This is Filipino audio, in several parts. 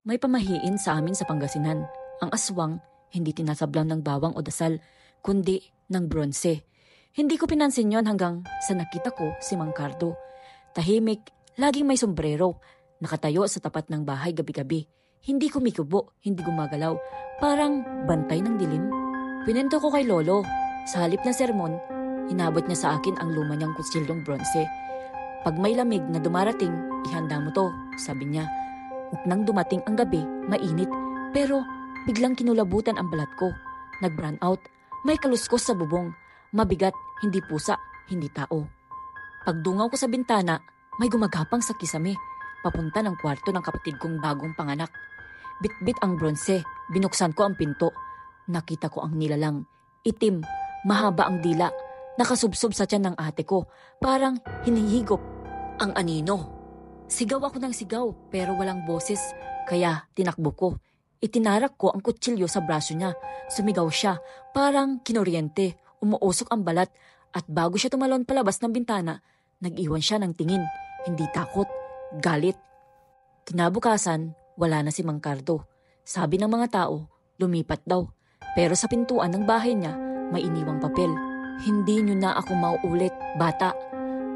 May pamahiin sa amin sa Pangasinan. Ang aswang, hindi tinasablang ng bawang o dasal, kundi ng bronse. Hindi ko pinansin yon hanggang sa nakita ko si Mang Cardo. Tahimik, laging may sombrero, nakatayo sa tapat ng bahay gabi-gabi. Hindi kumikibo, hindi gumagalaw, parang bantay ng dilim. Pinento ko kay Lolo. Sa halip na sermon, inabot niya sa akin ang luma niyang kutsilyong bronse. Pag may lamig na dumarating, ihanda mo to, sabi niya. At nang dumating ang gabi, mainit, pero biglang kinulabutan ang balat ko. Nag-brown out, may kaluskos sa bubong, mabigat, hindi pusa, hindi tao. Pagdungaw ko sa bintana, may gumagapang sa kisame, papunta ng kwarto ng kapatid kong bagong panganak. Bitbit ang bronse, binuksan ko ang pinto. Nakita ko ang nilalang, itim, mahaba ang dila, nakasubsob sa tiyan ng ate ko, parang hinihigop ang anino. Sigaw ako ng sigaw pero walang boses, kaya tinakbo ko. Itinarak ko ang kutsilyo sa braso niya. Sumigaw siya, parang kinoryente, umuusok ang balat, at bago siya tumalon palabas ng bintana, nag-iwan siya ng tingin, hindi takot, galit. Kinabukasan, wala na si Mang Cardo. Sabi ng mga tao, lumipat daw. Pero sa pintuan ng bahay niya, may iniwang papel. Hindi niyo na ako mauulit, bata.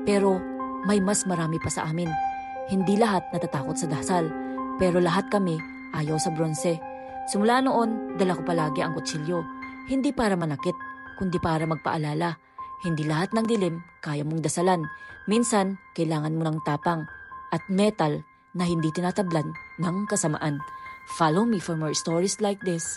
Pero may mas marami pa sa amin. Hindi lahat natatakot sa dasal, pero lahat kami ayaw sa bronse. Simula noon, dala ko palagi ang kutsilyo. Hindi para manakit, kundi para magpaalala. Hindi lahat ng dilim kaya mong dasalan. Minsan, kailangan mo ng tapang at metal na hindi tinatablan ng kasamaan. Follow me for more stories like this.